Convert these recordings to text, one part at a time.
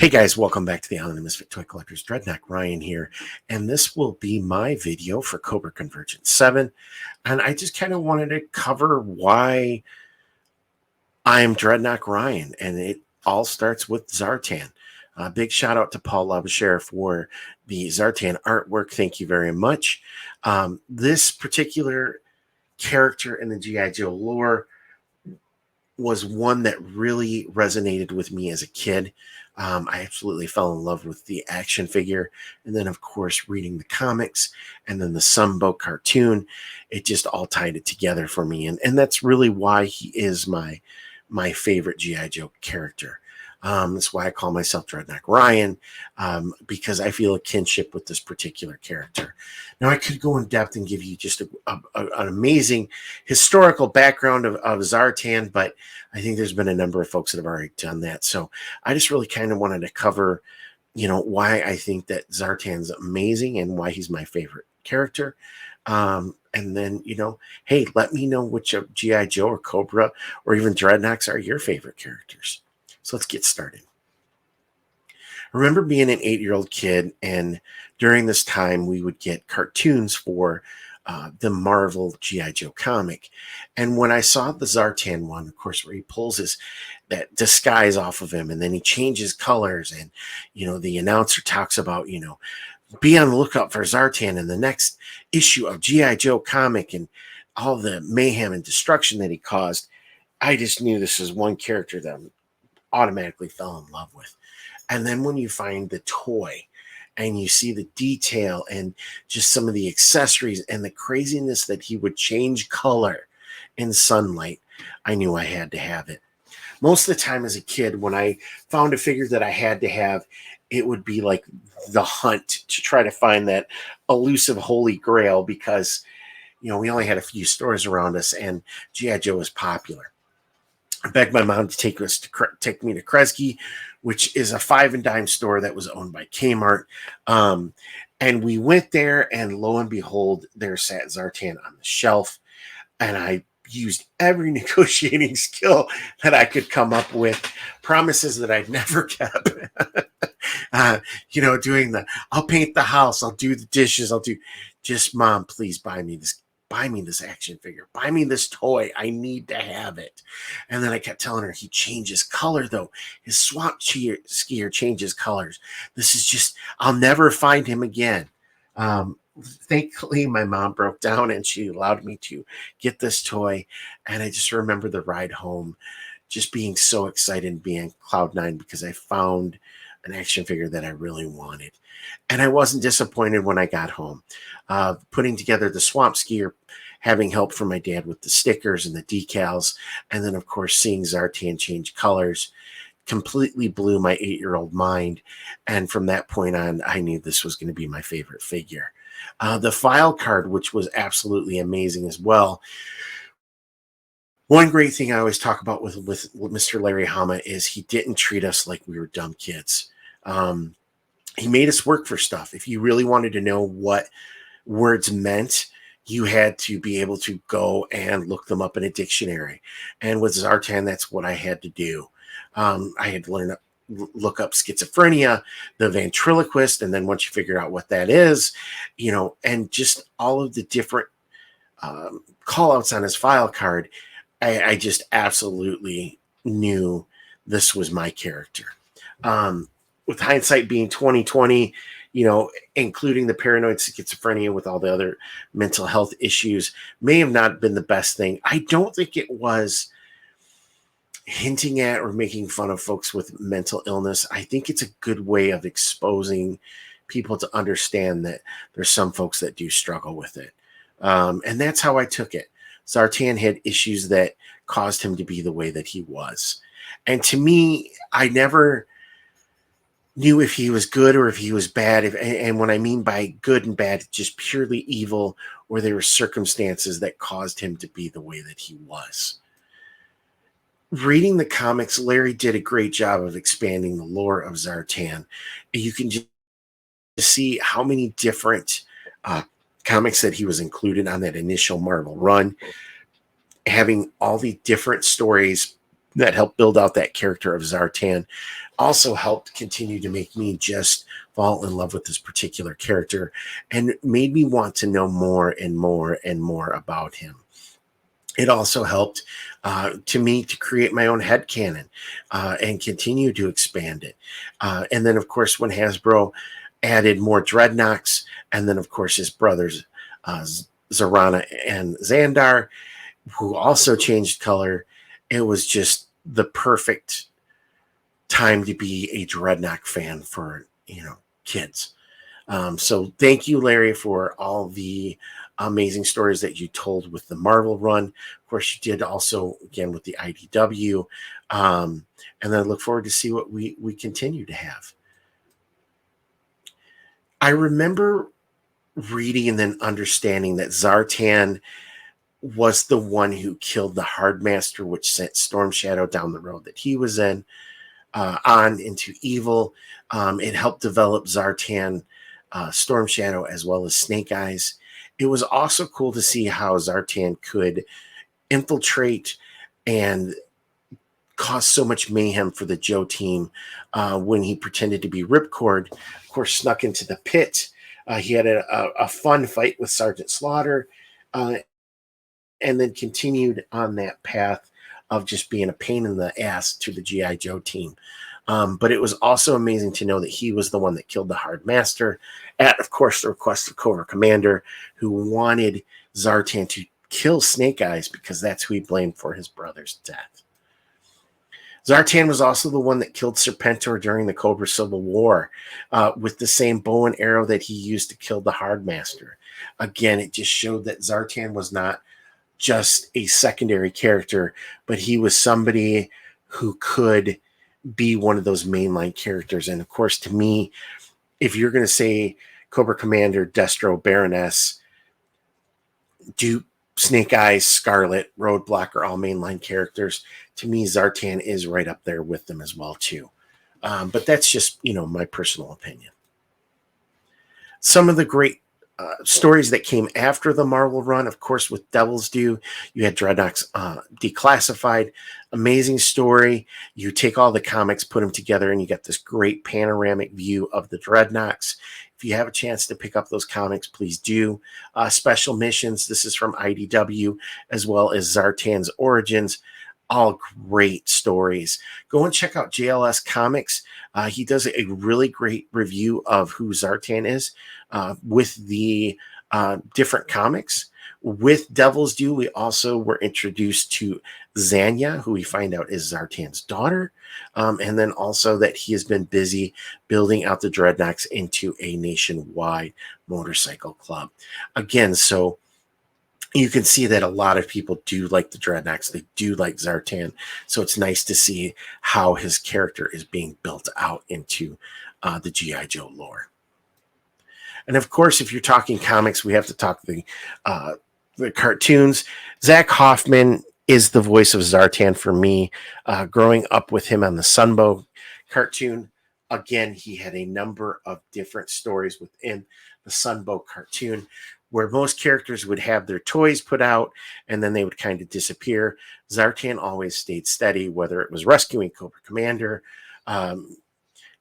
Hey guys, welcome back to the Island of Misfit Toy Collectors. Dreadnok Ryan here, and this will be my video for Cobra Convergence 7. And I just kind of wanted to cover why I'm Dreadnok Ryan, and it all starts with Zartan. Big shout out to Paul Loubser for the Zartan artwork. Thank you very much. This particular character in the G.I. Joe lore was one that really resonated with me as a kid. I absolutely fell in love with the action figure. And then, of course, reading the comics and then the Sunbow cartoon, it just all tied it together for me. And that's really why he is my favorite G.I. Joe character. That's why I call myself Dreadnok Ryan, because I feel a kinship with this particular character. Now, I could go in depth and give you just an amazing historical background of Zartan, but I think there's been a number of folks that have already done that. So I just really kind of wanted to cover, why I think that Zartan's amazing and why he's my favorite character. And then, hey, let me know which of G.I. Joe or Cobra or even Dreadnoks are your favorite characters. So let's get started. I remember being an 8-year-old kid, and during this time, we would get cartoons for the Marvel G.I. Joe comic. And when I saw the Zartan one, of course, where he pulls that disguise off of him, and then he changes colors, and, the announcer talks about, be on the lookout for Zartan in the next issue of G.I. Joe comic and all the mayhem and destruction that he caused, I just knew this was one character that automatically fell in love with. And then when you find the toy and you see the detail and just some of the accessories and the craziness that he would change color in sunlight, I knew I had to have it. Most of the time as a kid, when I found a figure that I had to have, it would be like the hunt to try to find that elusive holy grail because, we only had a few stores around us and G.I. Joe was popular. I begged my mom to take me to Kresge, which is a 5 and dime store that was owned by Kmart. And we went there, and lo and behold, there sat Zartan on the shelf. And I used every negotiating skill that I could come up with, promises that I'd never kept. Doing I'll paint the house, I'll do the dishes, just Mom, please buy me this action figure. Buy me this toy. I need to have it. And then I kept telling her he changes color, though. His swamp skier changes colors. This is just, I'll never find him again. Thankfully, my mom broke down and she allowed me to get this toy. And I just remember the ride home, just being so excited and being cloud nine because I found an action figure that I really wanted. And I wasn't disappointed when I got home. Putting together the swamp skier, having help from my dad with the stickers and the decals, and then, of course, seeing Zartan change colors completely blew my 8-year-old mind. And from that point on, I knew this was going to be my favorite figure. The file card, which was absolutely amazing as well. One great thing I always talk about with Mr. Larry Hama is he didn't treat us like we were dumb kids. He made us work for stuff. If you really wanted to know what words meant, you had to be able to go and look them up in a dictionary. And with Zartan, that's what I had to do. I had to look up schizophrenia, the ventriloquist, and then once you figure out what that is, and just all of the different call outs on his file card, I just absolutely knew this was my character. With hindsight being 2020, including the paranoid schizophrenia with all the other mental health issues, may have not been the best thing. I don't think it was hinting at or making fun of folks with mental illness. I think it's a good way of exposing people to understand that there's some folks that do struggle with it. And that's how I took it. Zartan had issues that caused him to be the way that he was. And to me, I never knew if he was good or if he was bad. And what I mean by good and bad, just purely evil, or there were circumstances that caused him to be the way that he was. Reading the comics, Larry did a great job of expanding the lore of Zartan. You can just see how many different comics that he was included on that initial Marvel run, having all the different stories that helped build out that character of Zartan. also helped continue to make me just fall in love with this particular character and made me want to know more and more and more about him. It also helped to me to create my own headcanon and continue to expand it. And then, of course, when Hasbro added more Dreadnoks, and then, of course, his brothers, Zarana and Xandar, who also changed color, it was just the perfect time to be a Dreadnok fan for, kids. So thank you, Larry, for all the amazing stories that you told with the Marvel run. Of course, you did also, again, with the IDW. And then I look forward to see what we continue to have. I remember reading and then understanding that Zartan was the one who killed the Hardmaster, which sent Storm Shadow down the road that he was in, on into evil. It helped develop Zartan, Storm Shadow, as well as Snake Eyes. It was also cool to see how Zartan could infiltrate and cause so much mayhem for the Joe team when he pretended to be Ripcord. Of course, snuck into the pit. He had a fun fight with Sergeant Slaughter, and then continued on that path of just being a pain in the ass to the G.I. Joe team. But it was also amazing to know that he was the one that killed the Hardmaster at, of course, the request of Cobra Commander, who wanted Zartan to kill Snake Eyes because that's who he blamed for his brother's death. Zartan was also the one that killed Serpentor during the Cobra Civil War with the same bow and arrow that he used to kill the Hardmaster. Again, it just showed that Zartan was not just a secondary character, but he was somebody who could be one of those mainline characters. And of course, to me, if you're going to say Cobra Commander, Destro, Baroness, Duke, Snake Eyes, Scarlet, Roadblock are all mainline characters. To me, Zartan is right up there with them as well, too. But that's just, my personal opinion. Some of the great stories that came after the Marvel run, of course, with Devil's Due, you had Dreadnoks Declassified. Amazing story. You take all the comics, put them together, and you get this great panoramic view of the Dreadnoks. If you have a chance to pick up those comics, please do. Special Missions, this is from IDW, as well as Zartan's Origins. All great stories. Go and check out JLS Comics. He does a really great review of who Zartan is with the different comics. With Devil's Due, we also were introduced to Zanya, who we find out is Zartan's daughter, and then also that he has been busy building out the Dreadnoks into a nationwide motorcycle club. Again, so you can see that a lot of people do like the Dreadnoks. They do like Zartan. So it's nice to see how his character is being built out into the G.I. Joe lore. And of course, if you're talking comics, we have to talk the cartoons. Zach Hoffman is the voice of Zartan for me. Growing up with him on the Sunbow cartoon, again, he had a number of different stories within the Sunbow cartoon, where most characters would have their toys put out and then they would kind of disappear. Zartan always stayed steady, whether it was rescuing Cobra Commander,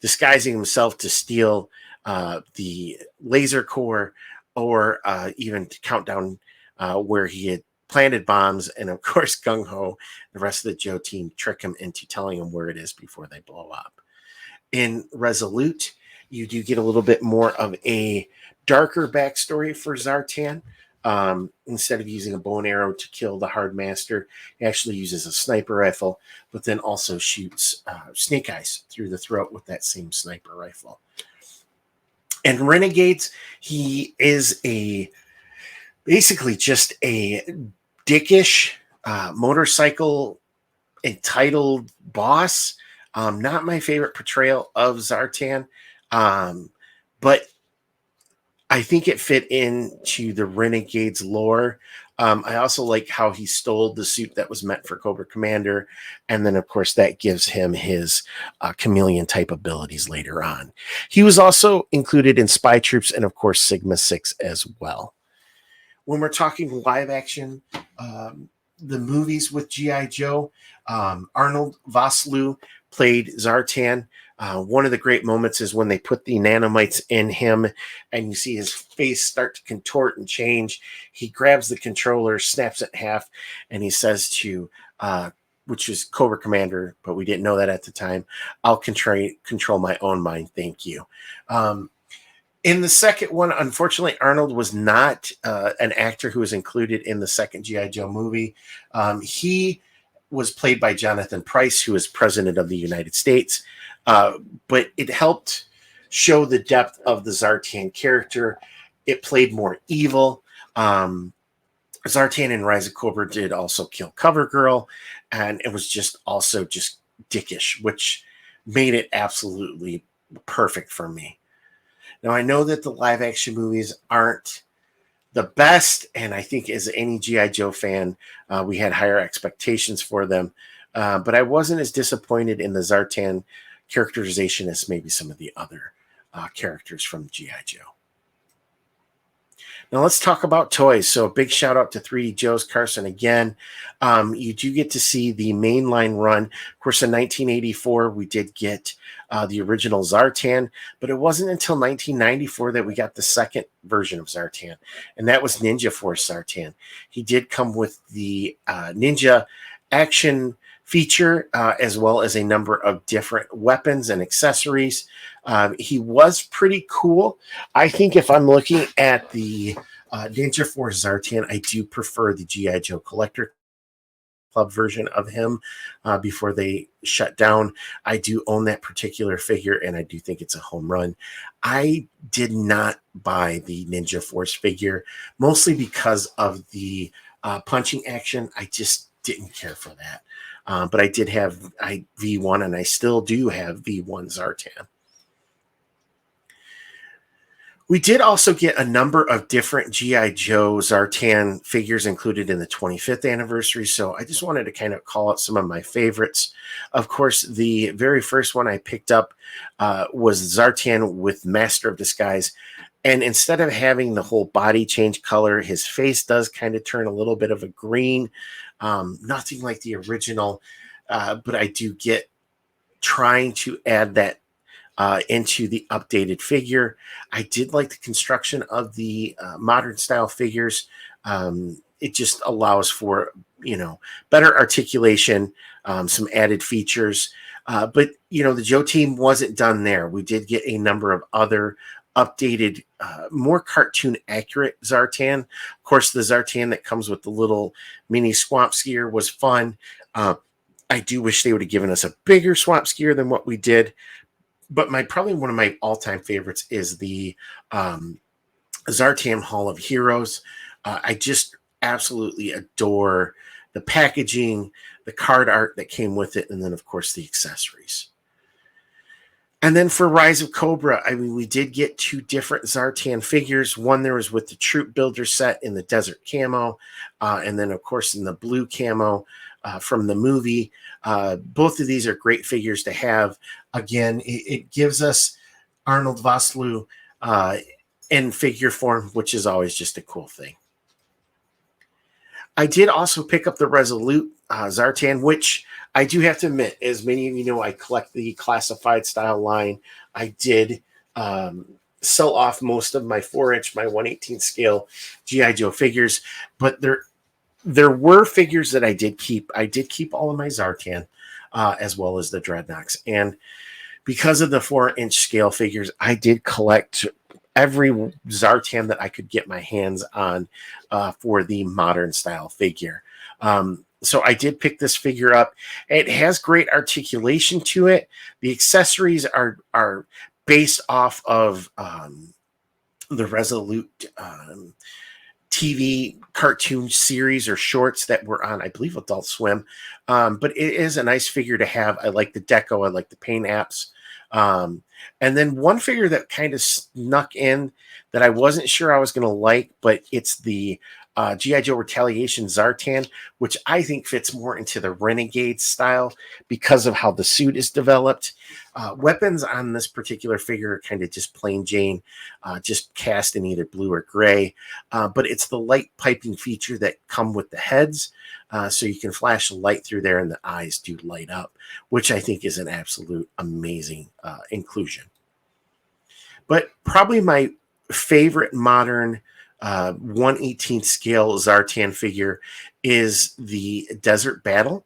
disguising himself to steal the laser core, or even to Countdown, where he had planted bombs, and of course Gung Ho, the rest of the Joe team, trick him into telling him where it is before they blow up. In Resolute, you do get a little bit more of a darker backstory for Zartan. Instead of using a bow and arrow to kill the Hardmaster, he actually uses a sniper rifle, but then also shoots Snake Eyes through the throat with that same sniper rifle. And Renegades, he is basically just a dickish motorcycle entitled boss. Not my favorite portrayal of Zartan, but I think it fit into the Renegades lore. I also like how he stole the suit that was meant for Cobra Commander. And then, of course, that gives him his chameleon type abilities later on. He was also included in Spy Troops and, of course, Sigma 6 as well. When we're talking live action, the movies with G.I. Joe, Arnold Vosloo played Zartan. One of the great moments is when they put the nanomites in him and you see his face start to contort and change. He grabs the controller, snaps it in half, and he says to, which is Cobra Commander, but we didn't know that at the time, I'll control my own mind. Thank you. In the second one, unfortunately, Arnold was not an actor who was included in the second G.I. Joe movie. He was played by Jonathan Pryce, who is President of the United States. But it helped show the depth of the Zartan character. It played more evil. Zartan in Rise of Cobra did also kill CoverGirl, and it was just also just dickish, which made it absolutely perfect for me. Now, I know that the live-action movies aren't the best, and I think as any G.I. Joe fan, we had higher expectations for them, but I wasn't as disappointed in the Zartan characterization as maybe some of the other characters from G.I. Joe. Now let's talk about toys. So a big shout out to 3D Joe's Carson again. You do get to see the mainline run. Of course, in 1984, we did get the original Zartan, but it wasn't until 1994 that we got the second version of Zartan, and that was Ninja Force Zartan. He did come with the Ninja action feature, as well as a number of different weapons and accessories. He was pretty cool. I think if I'm looking at the Ninja Force Zartan, I do prefer the G.I. Joe Collector Club version of him before they shut down. I do own that particular figure, and I do think it's a home run. I did not buy the Ninja Force figure, mostly because of the punching action. I just didn't care for that. But I did have V1, and I still do have V1 Zartan. We did also get a number of different G.I. Joe Zartan figures included in the 25th anniversary, so I just wanted to kind of call out some of my favorites. Of course, the very first one I picked up was Zartan with Master of Disguise, and instead of having the whole body change color, his face does kind of turn a little bit of a green. Nothing like the original, but I do get trying to add that into the updated figure. I did like the construction of the modern style figures. It just allows for, better articulation, some added features. But, the Joe team wasn't done there. We did get a number of other updated, more cartoon accurate Zartan. Of course, the Zartan that comes with the little mini swamp skier was fun. I do wish they would have given us a bigger swamp skier than what we did. But probably one of my all-time favorites is the Zartan Hall of Heroes. I just absolutely adore the packaging, the card art that came with it, and then, of course, the accessories. And then for Rise of Cobra, we did get two different Zartan figures. One there was with the Troop Builder set in the desert camo, and then, of course, in the blue camo from the movie. Both of these are great figures to have. Again, it gives us Arnold Vosloo in figure form, which is always just a cool thing. I did also pick up the Resolute Zartan, which I do have to admit, as many of you know, I collect the classified style line. I did sell off most of my 4-inch, my 1/18 scale G.I. Joe figures, but there were figures that I did keep. I did keep all of my Zartan, as well as the Dreadnoks. And because of the 4-inch scale figures, I did collect every Zartan that I could get my hands on for the modern style figure. So I did pick this figure up. It has great articulation to it. The accessories are based off of the Resolute TV cartoon series or shorts that were on, I believe, Adult Swim. But it is a nice figure to have. I like the deco. I like the paint apps. And then one figure that kind of snuck in that I wasn't sure I was going to like, but it's the G.I. Joe Retaliation Zartan, which I think fits more into the Renegade style because of how the suit is developed. Weapons on this particular figure are kind of just plain Jane, just cast in either blue or gray. But it's the light piping feature that come with the heads. So you can flash the light through there and the eyes do light up, which I think is an absolute amazing inclusion. But probably my favorite modern 1/18 scale Zartan figure is the Desert Battle,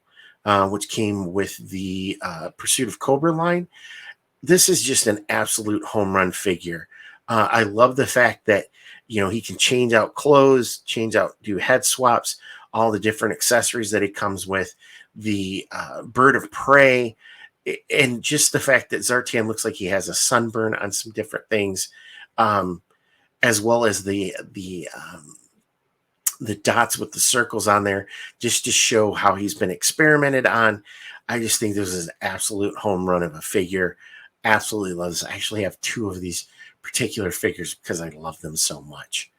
which came with the Pursuit of Cobra line. This is just an absolute home run figure. I love the fact that, you know, he can change out clothes, do head swaps, all the different accessories that it comes with, the bird of prey, and just the fact that Zartan looks like he has a sunburn on some different things, as well as the dots with the circles on there, just to show how he's been experimented on. I just think this is an absolute home run of a figure. Absolutely love this. I actually have 2 of these particular figures because I love them so much.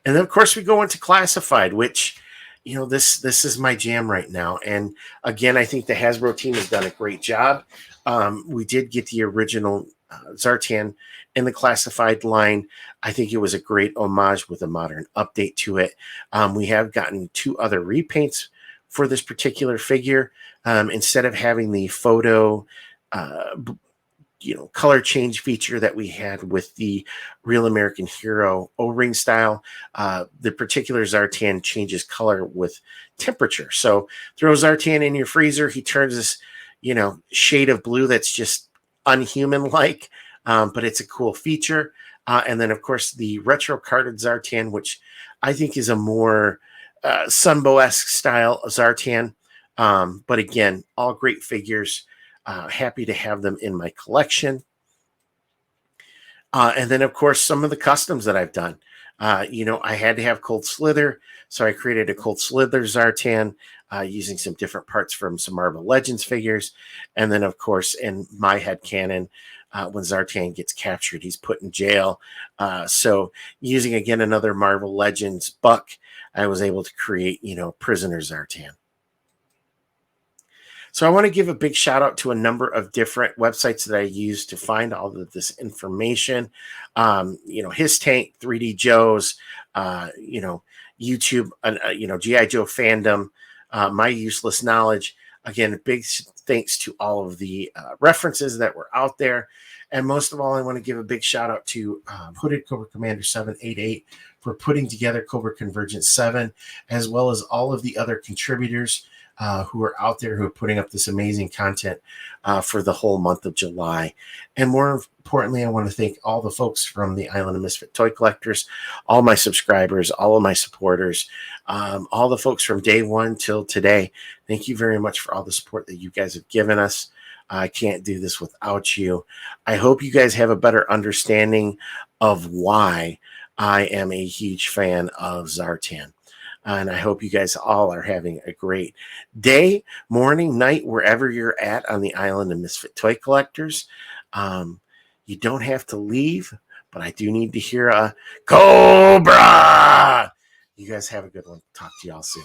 And then, of course, we go into classified, which, you know, this is my jam right now. And again, I think the Hasbro team has done a great job. We did get the original Zartan in the classified line. I think it was a great homage with a modern update to it. We have gotten 2 other repaints for this particular figure. Instead of having the photo color change feature that we had with the Real American Hero O-ring style, the particular Zartan changes color with temperature. So throw Zartan in your freezer, he turns this, shade of blue that's just unhuman-like, but it's a cool feature. And then, of course, the retro carded Zartan, which I think is a more Sunbow-esque style of Zartan. But again, all great figures. Happy to have them in my collection. And then, of course, some of the customs that I've done. I had to have Cold Slither, so I created a Cold Slither Zartan using some different parts from some Marvel Legends figures. And then, of course, in my headcanon, when Zartan gets captured, he's put in jail. So using, again, another Marvel Legends buck, I was able to create, Prisoner Zartan. So I want to give a big shout out to a number of different websites that I use to find all of this information. HISSTANK, 3D Joe's, YouTube, G.I. Joe Fandom, My Useless Knowledge. Again, big thanks to all of the references that were out there. And most of all, I want to give a big shout out to Hooded Cobra Commander 788 for putting together Cobra Convergence 7, as well as all of the other contributors who are out there who are putting up this amazing content for the whole month of July. And more importantly, I want to thank all the folks from the Island of Misfit Toy Collectors, all my subscribers, all of my supporters, all the folks from day one till today. Thank you very much for all the support that you guys have given us. I can't do this without you. I hope you guys have a better understanding of why I am a huge fan of Zartan. And I hope you guys all are having a great day, morning, night, wherever you're at on the Island of Misfit Toy Collectors. You don't have to leave, but I do need to hear a Cobra. You guys have a good one. Talk to y'all soon.